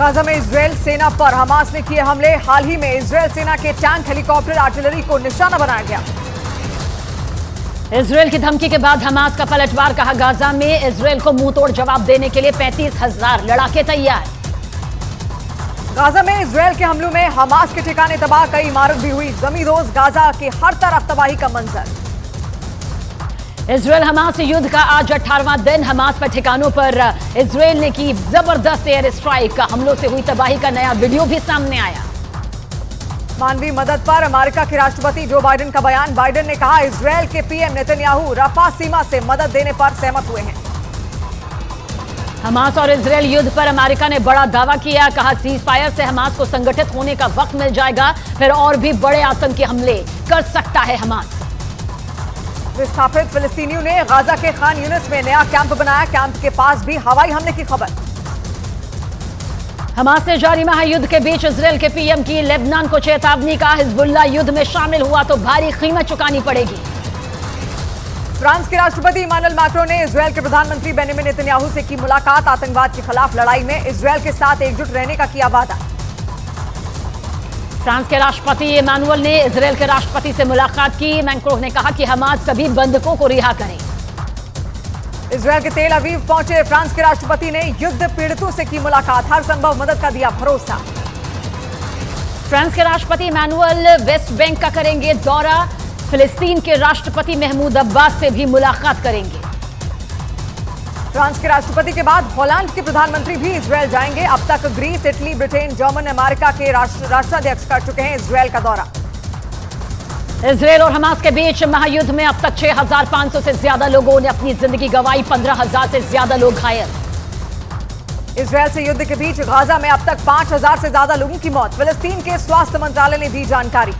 Gaza में Israel सेना पर हमास ने किए हमले। हाल ही में इजरायल सेना के टैंक, हेलीकॉप्टर, आर्टिलरी को निशाना बनाया गया। इजरायल की धमकी के बाद हमास का पलटवार, कहा गाजा में इजरायल को मुंहतोड़ जवाब देने के लिए 35,000 लड़ाके तैयार। गाजा में इजरायल के हमलों में हमास के ठिकाने तबाह, कई इमारत भी हुई जमींदोज। गाजा की हर तरफ तबाही का मंजर। इजरायल हमास युद्ध का आज 18वां दिन। हमास पर ठिकानों पर इजरायल ने की जबरदस्त एयर स्ट्राइक। हमलों से हुई तबाही का नया वीडियो भी सामने आया। मानवीय मदद पर अमेरिका के राष्ट्रपति जो बाइडेन का बयान। बाइडेन ने कहा इजरायल के पीएम नेतन्याहू रफा सीमा से मदद देने पर सहमत हुए हैं। हमास और इजरायल युद्ध पर अमेरिका ने बड़ा दावा किया। कहा सीज फायर से हमास को संगठित होने का वक्त मिल जाएगा, फिर और भी बड़े आतंकी हमले कर सकता है हमास। विस्थापित फिलिस्तीनियों ने गाजा के खान यूनिस में नया कैंप बनाया। कैंप के पास भी हवाई हमले की खबर। हमास से जारी महायुद्ध के बीच इजरायल के पीएम की लेबनान को चेतावनी। का हिजबुल्लाह युद्ध में शामिल हुआ तो भारी कीमत चुकानी पड़ेगी। फ्रांस के राष्ट्रपति इमानुएल मैक्रों ने इजरायल के प्रधानमंत्री बेंजामिन नेतन्याहू से की मुलाकात। आतंकवाद के खिलाफ लड़ाई में इजरायल के साथ एकजुट रहने का किया वादा। फ्रांस के राष्ट्रपति इमानुएल ने इजरायल के राष्ट्रपति से मुलाकात की। मैक्रों ने कहा कि हमास सभी बंधकों को रिहा करें। इजरायल के तेल अवीव पहुंचे फ्रांस के राष्ट्रपति ने युद्ध पीड़ितों से की मुलाकात। हर संभव मदद का दिया भरोसा। फ्रांस के राष्ट्रपति इमानुएल वेस्ट बैंक का करेंगे दौरा। फिलिस्तीन के राष्ट्रपति महमूद अब्बास से भी मुलाकात करेंगे। फ्रांस के राष्ट्रपति के बाद हॉलैंड के प्रधानमंत्री भी इजरायल जाएंगे। अब तक Greece, Italy, Britain, German, America के राष्ट्राध्यक्ष कर चुके हैं इजरायल का दौरा। इजरायल और हमास के बीच महायुद्ध में अब तक 6,500 से ज्यादा लोगों ने अपनी जिंदगी गंवाई। 15,000 से ज्यादा लोग घायल। इजरायल से युद्ध के बीच गाजा में अब तक 5,000 से ज्यादा लोगों की मौत। फिलिस्तीन के स्वास्थ्य मंत्रालय ने दी जानकारी।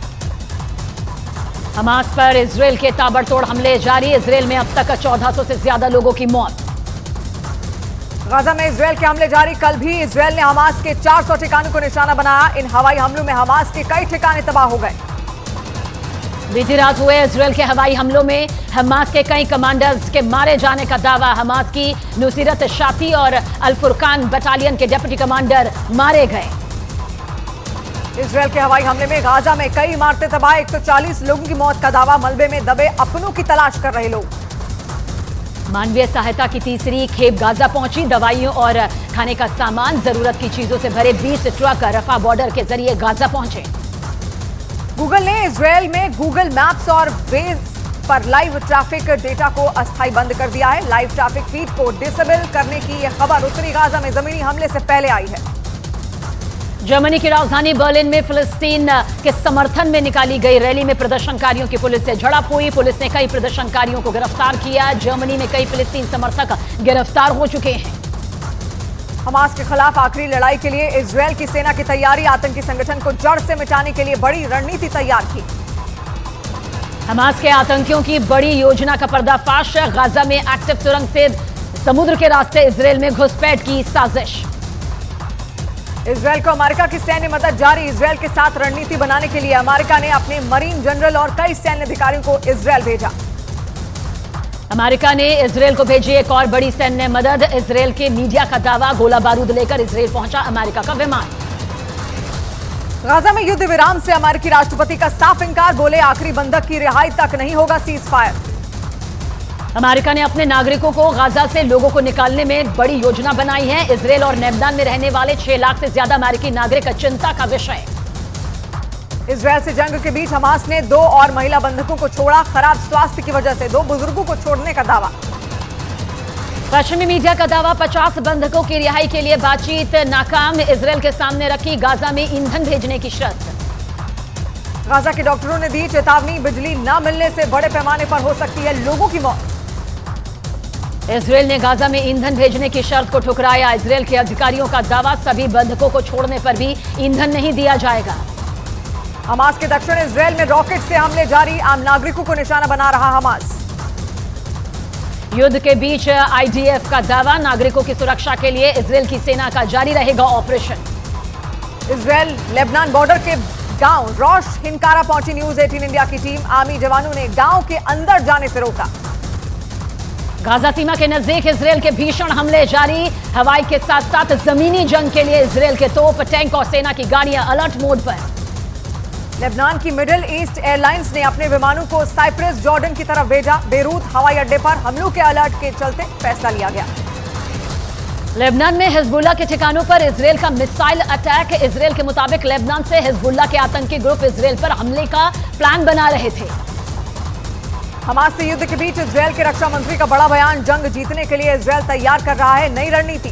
हमास पर इजरायल के ताबड़तोड़ हमले जारी। इजरायल में अब तक 1,400 से ज्यादा लोगों की मौत। गाजा में इजरायल के हमले जारी। कल भी इजरायल ने हमास के 400 ठिकानों को निशाना बनाया। इन हवाई हमलों में हमास के कई ठिकाने तबाह हो गए। बीती रात हुए इजरायल के हवाई हमलों में हमास के कई कमांडर्स के मारे जाने का दावा। हमास की नुसीरत शाती और अल फुरकान बटालियन के डिप्टी कमांडर मारे गए। इजरायल के हवाई हमले में गाजा में कई इमारतें तबाह। 140 लोगों की मौत का दावा। मलबे में दबे अपनों की तलाश कर रहे लोग। मानवीय सहायता की तीसरी खेप गाजा पहुंची। दवाइयों और खाने का सामान, जरूरत की चीजों से भरे 20 ट्रक रफा बॉर्डर के जरिए गाजा पहुंचे। गूगल ने इजरायल में गूगल मैप्स और वेज पर लाइव ट्रैफिक डेटा को अस्थायी बंद कर दिया है। लाइव ट्रैफिक फीड को डिसेबल करने की यह खबर उत्तरी गाजा में जमीनी हमले से पहले आई है। जर्मनी की राजधानी बर्लिन में फिलिस्तीन के समर्थन में निकाली गई रैली में प्रदर्शनकारियों की पुलिस से झड़प हुई। पुलिस ने कई प्रदर्शनकारियों को गिरफ्तार किया। जर्मनी में कई फिलिस्तीन समर्थक गिरफ्तार हो चुके हैं। हमास के खिलाफ आखिरी लड़ाई के लिए इजरायल की सेना की तैयारी। आतंकी संगठन को जड़ से मिटाने के लिए बड़ी रणनीति तैयार की। हमास के आतंकियों की बड़ी योजना का पर्दाफाश। गाजा में एक्टिव सुरंग से समुद्र के रास्ते इजरायल में घुसपैठ की साजिश। इजरायल को अमेरिका की सैन्य मदद जारी। इजरायल के साथ रणनीति बनाने के लिए अमेरिका ने अपने मरीन जनरल और कई सैन्य अधिकारियों को इजरायल भेजा। अमेरिका ने इजरायल को भेजी एक और बड़ी सैन्य मदद। इजरायल के मीडिया का दावा, गोला बारूद लेकर इजरायल पहुंचा अमेरिका का विमान। गाजा में युद्ध विराम से अमेरिकी राष्ट्रपति का साफ इंकार। बोले आखिरी बंधक की रिहाई तक नहीं होगा सीज फायर। अमेरिका ने अपने नागरिकों को गाजा से लोगों को निकालने में एक बड़ी योजना बनाई है। इजरायल और लेबनान में रहने वाले 6 लाख से ज्यादा अमेरिकी नागरिक चिंता का विषय। इजरायल से जंग के बीच हमास ने 2 और महिला बंधकों को छोड़ा। खराब स्वास्थ्य की वजह से 2 बुजुर्गों को छोड़ने का दावा। पश्चिमी मीडिया का दावा, 50 बंधकों की रिहाई के लिए बातचीत नाकाम। इजरायल के सामने रखी गाजा में ईंधन भेजने की शर्त। गाजा के डॉक्टरों ने दी चेतावनी। बिजली न मिलने से बड़े पैमाने पर हो सकती है लोगों की मौत। इजरायल ने गाजा में ईंधन भेजने की शर्त को ठुकराया। इजरायल के अधिकारियों का दावा, सभी बंधकों को छोड़ने पर भी ईंधन नहीं दिया जाएगा। हमास के दक्षिण इजरायल में रॉकेट से हमले जारी। आम नागरिकों को निशाना बना रहा हमास। युद्ध के बीच आईडीएफ का दावा, नागरिकों की सुरक्षा के लिए इजरायल की सेना का जारी रहेगा ऑपरेशन। इजरायल लेबनान बॉर्डर के गांव रोश हिनकारा पहुंची न्यूज 18 इंडिया की टीम। आर्मी जवानों ने गांव के अंदर जाने से रोका। गाजा सीमा के नजदीक इसराइल के भीषण हमले जारी। हवाई के साथ साथ जमीनी जंग के लिए इसराइल के तोप, टैंक और सेना की गाड़ियां अलर्ट मोड पर। लेबनान की मिडिल ईस्ट एयरलाइंस ने अपने विमानों को साइप्रस जॉर्डन की तरफ भेजा। बेरूत हवाई अड्डे पर हमलों के अलर्ट के चलते फैसला लिया गया। लेबनान में हिजबुल्ला के ठिकानों पर इसराइल का मिसाइल अटैक। इसराइल के मुताबिक लेबनान से हिजबुल्ला के आतंकी ग्रुप इसराइल पर हमले का प्लान बना रहे थे। हमास से युद्ध के बीच इसराइल के रक्षा मंत्री का बड़ा बयान। जंग जीतने के लिए इसराइल तैयार कर रहा है नई रणनीति।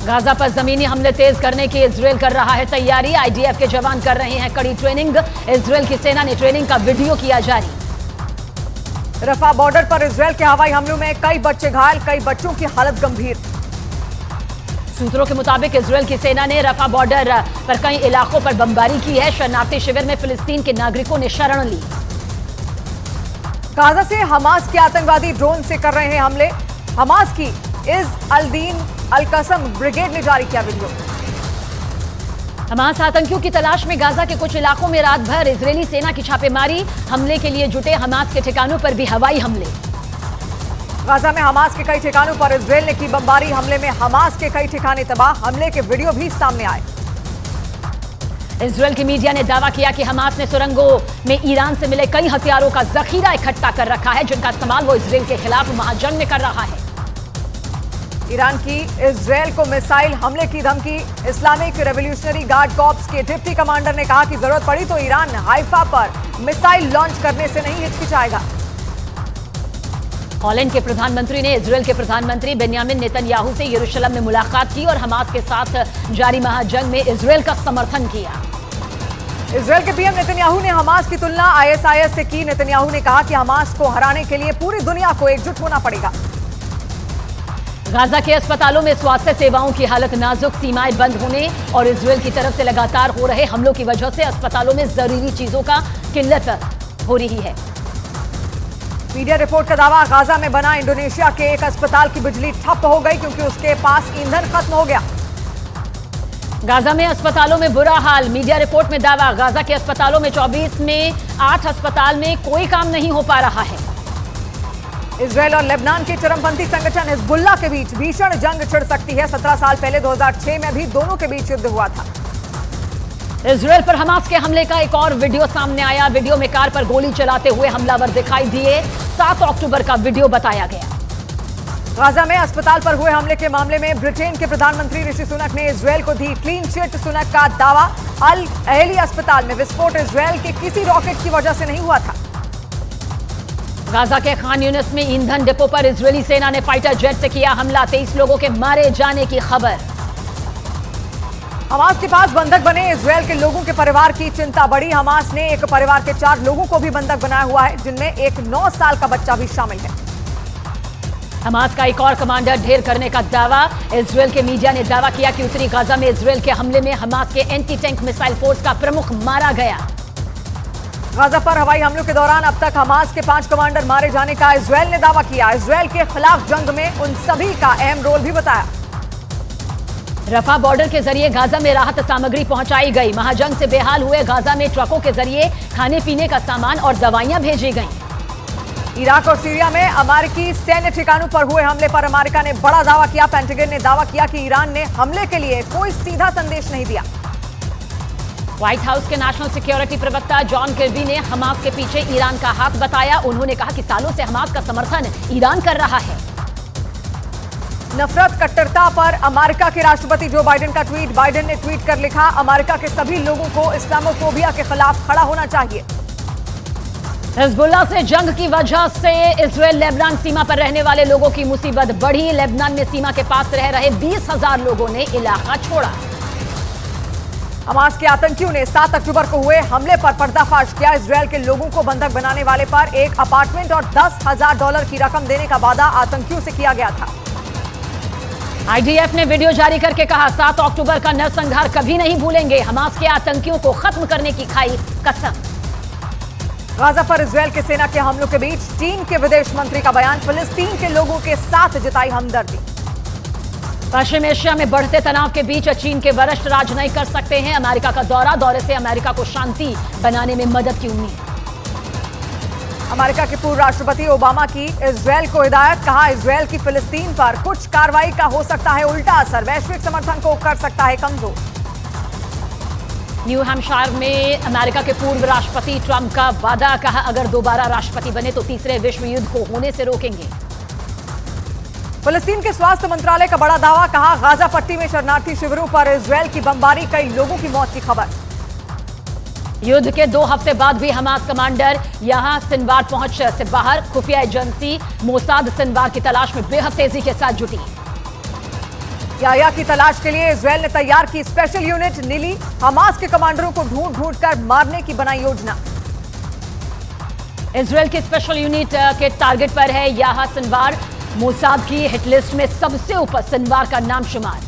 गाजा पर जमीनी हमले तेज करने की इसराइल कर रहा है तैयारी। आईडीएफ के जवान कर रहे हैं कड़ी ट्रेनिंग। इसराइल की सेना ने ट्रेनिंग का वीडियो किया जारी। रफा बॉर्डर पर इसराइल के हवाई हमलों में कई बच्चे घायल, कई बच्चों की हालत गंभीर। सूत्रों के मुताबिक इसराइल की सेना ने रफा बॉर्डर पर कई इलाकों पर बमबारी की है। शरणार्थी शिविर में फिलिस्तीन के नागरिकों ने शरण ली। गाजा से हमास के आतंकवादी ड्रोन से कर रहे हैं हमले। हमास की इज अल-दीन अल-कसम ब्रिगेड ने जारी किया वीडियो। हमास आतंकियों की तलाश में गाजा के कुछ इलाकों में रात भर इजरायली सेना की छापेमारी। हमले के लिए जुटे हमास के ठिकानों पर भी हवाई हमले। गाजा में हमास के कई ठिकानों पर इसराइल ने की बमबारी। हमले में हमास के कई ठिकाने तबाह। हमले के वीडियो भी सामने आए। इसराइल की मीडिया ने दावा किया कि हमास ने सुरंगों में ईरान से मिले कई हथियारों का जखीरा इकट्ठा कर रखा है, जिनका इस्तेमाल वो इसराइल के खिलाफ महाजंग में कर रहा है। ईरान की इसराइल को मिसाइल हमले की धमकी। इस्लामिक रेवोल्यूशनरी गार्ड कॉर्प्स के डिप्टी कमांडर ने कहा कि जरूरत पड़ी तो ईरान हाइफा पर मिसाइल लॉन्च करने से नहीं हिचकिचाएगा। हॉलैंड के प्रधानमंत्री ने इसराइल के प्रधानमंत्री बेंयामिन नेतन्याहू से यरूशलेम में मुलाकात की और हमास के साथ जारी महाजंग में इसराइल का समर्थन किया। इसराइल के पीएम नेतन्याहू ने हमास की तुलना आईएसआईएस से की। नेतन्याहू ने कहा कि हमास को हराने के लिए पूरी दुनिया को एकजुट होना पड़ेगा। गाजा के अस्पतालों में स्वास्थ्य सेवाओं की हालत नाजुक। सीमाएं बंद होने और इसराइल की तरफ से लगातार हो रहे हमलों की वजह से अस्पतालों में जरूरी चीजों का किल्लत हो रही है। मीडिया रिपोर्ट का दावा, गाजा में बना इंडोनेशिया के एक अस्पताल की बिजली ठप हो गई क्योंकि उसके पास ईंधन खत्म हो गया। गाजा में अस्पतालों में बुरा हाल। मीडिया रिपोर्ट में दावा, गाजा के अस्पतालों में 24 में 8 अस्पताल में कोई काम नहीं हो पा रहा है। इसराइल और लेबनान के चरमपंथी संगठन हिजबुल्ला के बीच भीषण जंग छिड़ सकती है। 17 साल पहले 2006 में भी दोनों के बीच युद्ध हुआ था। इसराइल पर हमास के हमले का एक और वीडियो सामने आया। वीडियो में कार पर गोली चलाते हुए हमलावर दिखाई दिए। 7 अक्टूबर का वीडियो बताया गया। गाजा में अस्पताल पर हुए हमले के मामले में ब्रिटेन के प्रधानमंत्री ऋषि सुनक ने इसराइल को दी क्लीन चिट। सुनक का दावा, अल अहली अस्पताल में विस्फोट इसराइल के किसी रॉकेट की वजह से नहीं हुआ था। गाजा के खान यूनिस में ईंधन डिपो पर इजरायली सेना ने फाइटर जेट से किया हमला। 23 लोगों के मारे जाने की खबर। हमास के पास बंधक बने इसराइल के लोगों के परिवार की चिंता बढ़ी। हमास ने एक परिवार के 4 लोगों को भी बंधक बनाया हुआ है, जिनमें एक 9 साल का बच्चा भी शामिल है। हमास का एक और कमांडर ढेर करने का दावा। इसराइल के मीडिया ने दावा किया कि उत्तरी गाजा में इसराइल के हमले में हमास के एंटी टैंक मिसाइल फोर्स का प्रमुख मारा गया। गाजा पर हवाई हमलों के दौरान अब तक हमास के 5 कमांडर मारे जाने का इसराइल ने दावा किया। इसराइल के खिलाफ जंग में उन सभी का अहम रोल भी बताया। रफा बॉर्डर के जरिए गाजा में राहत सामग्री पहुंचाई गई। महाजंग से बेहाल हुए गाजा में ट्रकों के जरिए खाने पीने का सामान और दवाइयां भेजी गईं। इराक और सीरिया में अमेरिकी सैन्य ठिकानों पर हुए हमले पर अमेरिका ने बड़ा दावा किया। पेंटागन ने दावा किया कि ईरान ने हमले के लिए कोई सीधा संदेश नहीं दिया। व्हाइट हाउस के नेशनल सिक्योरिटी प्रवक्ता जॉन किर्बी ने हमास के पीछे ईरान का हाथ बताया। उन्होंने कहा कि सालों से हमास का समर्थन ईरान कर रहा है। नफरत कट्टरता पर अमेरिका के राष्ट्रपति जो बाइडेन का ट्वीट। बाइडेन ने ट्वीट कर लिखा, अमेरिका के सभी लोगों को इस्लामोफोबिया के खिलाफ खड़ा होना चाहिए। हिजबुल्ला से जंग की वजह से इसराइल लेबनान सीमा पर रहने वाले लोगों की मुसीबत बढ़ी। लेबनान में सीमा के पास रह रहे 20,000 लोगों ने इलाका छोड़ा। हमास के आतंकियों ने 7 अक्टूबर को हुए हमले पर पर्दाफाश किया। इसराइल के लोगों को बंधक बनाने वाले पर एक अपार्टमेंट और $10,000 की रकम देने का वादा आतंकियों से किया गया था। आईडीएफ ने वीडियो जारी करके कहा, 7 अक्टूबर का नरसंहार कभी नहीं भूलेंगे। हमास के आतंकियों को खत्म करने की खाई कसम। गाजा पर इसराइल के सेना के हमलों के बीच चीन के विदेश मंत्री का बयान। फिलिस्तीन के लोगों के साथ जताई हमदर्दी। पश्चिम एशिया में बढ़ते तनाव के बीच चीन के वरिष्ठ राजनयिक कर सकते हैं अमेरिका का दौरे से अमेरिका को शांति बनाने में मदद की उम्मीद। अमेरिका के पूर्व राष्ट्रपति ओबामा की इजरायल को हिदायत, कहा इजरायल की फिलिस्तीन पर कुछ कार्रवाई का हो सकता है उल्टा असर, वैश्विक समर्थन को कर सकता है कमजोर। न्यू हैम्पशायर में अमेरिका के पूर्व राष्ट्रपति ट्रंप का वादा, कहा अगर दोबारा राष्ट्रपति बने तो तीसरे विश्व युद्ध को होने से रोकेंगे। फिलिस्तीन के स्वास्थ्य मंत्रालय का बड़ा दावा, कहा गाजा पट्टी में शरणार्थी शिविरों पर इजरायल की बमबारी, कई लोगों की मौत की खबर। युद्ध के 2 हफ्ते बाद भी हमास कमांडर यहां सिनवार पहुंच से बाहर, खुफिया एजेंसी मोसाद सिनवार की तलाश में बेहद तेजी के साथ जुटी। याह्या की तलाश के लिए इजरायल ने तैयार की स्पेशल यूनिट नीली, हमास के कमांडरों को ढूंढ ढूंढ कर मारने की बनाई योजना। इजरायल की स्पेशल यूनिट के टारगेट पर है याह्या सिनवार, मोसाद की हिटलिस्ट में सबसे ऊपर सिनवार का नाम शुमार।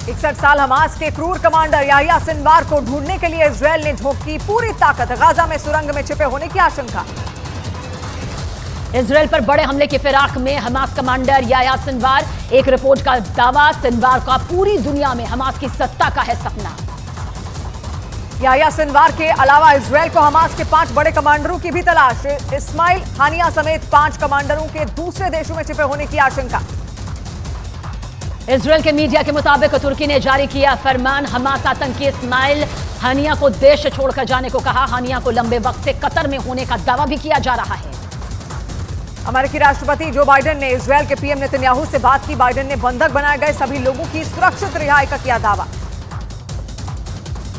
61 साल हमास के क्रूर कमांडर याह्या सिनवार को ढूंढने के लिए इजरायल ने झोंकी पूरी ताकत, गाजा में सुरंग में छिपे होने की आशंका। इजरायल पर बड़े हमले की फिराक में हमास कमांडर याह्या सिनवार, एक रिपोर्ट का दावा, सिनवार का पूरी दुनिया में हमास की सत्ता का है सपना। याह्या सिनवार के अलावा इजरायल को हमास के 5 बड़े कमांडरों की भी तलाश, इस्माइल हानिया समेत 5 कमांडरों के दूसरे देशों में छिपे होने की आशंका। इजरायल के मीडिया के मुताबिक तुर्की ने जारी किया फरमान, हमास आतंकी इस्माइल हानिया को देश छोड़कर जाने को कहा। हानिया को लंबे वक्त से कतर में होने का दावा भी किया जा रहा है। अमेरिकी राष्ट्रपति जो बाइडेन ने इजरायल के पीएम नेतन्याहू से बात की, बाइडेन ने बंधक बनाए गए सभी लोगों की सुरक्षित रिहाई का किया दावा।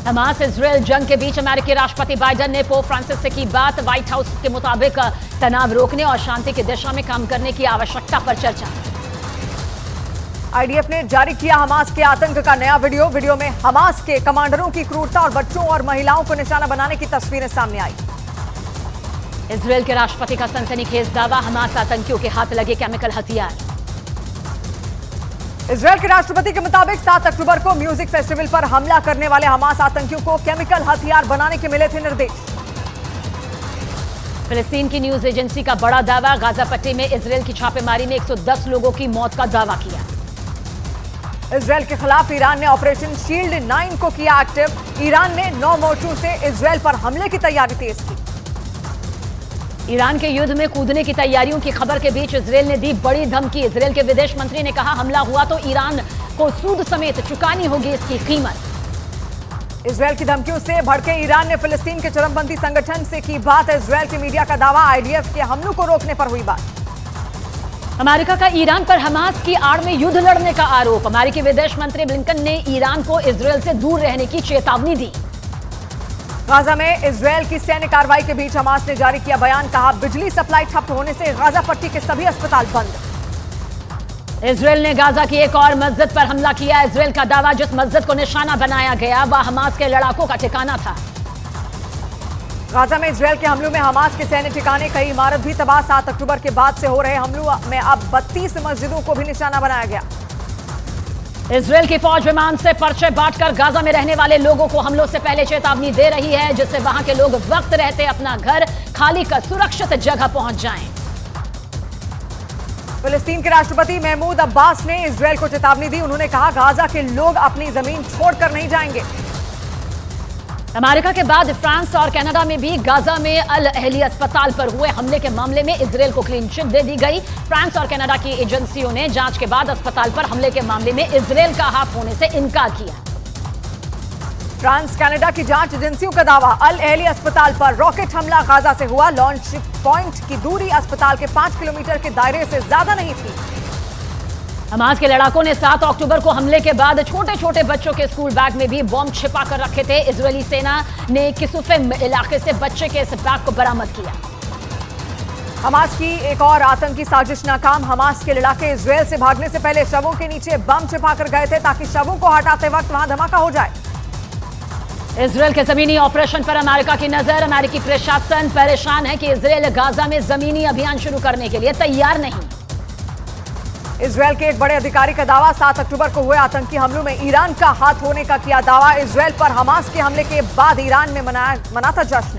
हमास इजरायल जंग के बीच अमेरिकी राष्ट्रपति बाइडेन ने पोप फ्रांसिस से की बात, व्हाइट हाउस के मुताबिक तनाव रोकने और शांति की दिशा में काम करने की आवश्यकता पर चर्चा। आईडीएफ ने जारी किया हमास के आतंक का नया वीडियो में हमास के कमांडरों की क्रूरता और बच्चों और महिलाओं को निशाना बनाने की तस्वीरें सामने आई। इजरायल के राष्ट्रपति का सनसनीखेज दावा, हमास आतंकियों के हाथ लगे केमिकल हथियार। इजरायल के राष्ट्रपति के मुताबिक 7 अक्टूबर को म्यूजिक फेस्टिवल पर हमला करने वाले हमास आतंकियों को केमिकल हथियार बनाने के मिले थे निर्देश। फिलिस्तीन की न्यूज एजेंसी का बड़ा दावा, गाजा पट्टी में इजरायल की छापेमारी में 110 लोगों की मौत का दावा किया। इजरायल के खिलाफ ईरान ने ऑपरेशन शील्ड 9 को किया एक्टिव, ईरान ने 9 मोर्चों से इजरायल पर हमले की तैयारी तेज की। ईरान के युद्ध में कूदने की तैयारियों की खबर के बीच इजरायल ने दी बड़ी धमकी। इजरायल के विदेश मंत्री ने कहा हमला हुआ तो ईरान को सूद समेत चुकानी होगी इसकी कीमत। इजरायल की धमकियों से भड़के ईरान ने फिलिस्तीन के चरमपंथी संगठन से की बात, इजरायल के मीडिया का दावा, आईडीएफ के हमलों को रोकने पर हुई बात। अमेरिका का ईरान पर हमास की आड़ में युद्ध लड़ने का आरोप, अमेरिकी विदेश मंत्री ब्लिंकन ने ईरान को इजरायल से दूर रहने की चेतावनी दी। गाजा में इजरायल की सैन्य कार्रवाई के बीच हमास ने जारी किया बयान, कहा बिजली सप्लाई ठप होने से गाजा पट्टी के सभी अस्पताल बंद। इजरायल ने गाजा की एक और मस्जिद पर हमला किया, इजरायल का दावा, जिस मस्जिद को निशाना बनाया गया वह हमास के लड़ाकों का ठिकाना था। गाजा में इजरायल के हमलों में हमास के सैन्य ठिकाने, कई इमारत भी तबाह। 7 अक्टूबर के बाद से हो रहे हमलों में अब 32 मस्जिदों को भी निशाना बनाया गया। इजरायल की फौज विमान से पर्चे बांटकर गाजा में रहने वाले लोगों को हमलों से पहले चेतावनी दे रही है, जिससे वहां के लोग वक्त रहते अपना घर खाली कर सुरक्षित जगह पहुंच जाएं। फिलिस्तीन के राष्ट्रपति महमूद अब्बास ने इजरायल को चेतावनी दी, उन्होंने कहा गाजा के लोग अपनी जमीन छोड़कर नहीं जाएंगे। अमेरिका के बाद फ्रांस और कनाडा में भी गाजा में अल अहली अस्पताल पर हुए हमले के मामले में इजरायल को क्लीन चिट दे दी गई। फ्रांस और कनाडा की एजेंसियों ने जांच के बाद अस्पताल पर हमले के मामले में इजरायल का हाथ होने से इनकार किया। फ्रांस कनाडा की जांच एजेंसियों का दावा, अल अहली अस्पताल पर रॉकेट हमला गाजा से हुआ, लॉन्च पॉइंट की दूरी अस्पताल के 5 किलोमीटर के दायरे से ज्यादा नहीं थी। हमास के लड़ाकों ने 7 अक्टूबर को हमले के बाद छोटे छोटे बच्चों के स्कूल बैग में भी बॉम्ब छिपा कर रखे थे। इजरायली सेना ने किसुफिम इलाके से बच्चे के इस बैग को बरामद किया। हमास की एक और आतंकी साजिश नाकाम, हमास के लड़ाके इजरायल से भागने से पहले शवों के नीचे बम छिपाकर गए थे ताकि शवों को हटाते वक्त वहां धमाका हो जाए। इजरायल के जमीनी ऑपरेशन पर अमेरिका की नजर, अमेरिकी प्रशासन परेशान है कि इजरायल गाजा में जमीनी अभियान शुरू करने के लिए तैयार नहीं। इजरायल के एक बड़े अधिकारी का दावा, 7 अक्टूबर को हुए आतंकी हमलों में ईरान का हाथ होने का किया दावा। इजरायल पर हमास के हमले के बाद ईरान में मना था जश्न।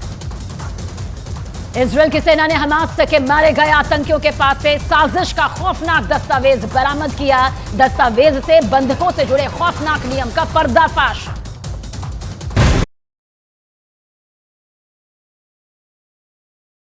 इजरायल की सेना ने हमास के मारे गए आतंकियों के पास से साजिश का खौफनाक दस्तावेज बरामद किया। दस्तावेज से बंधकों से जुड़े खौफनाक नियम का पर्दाफाश।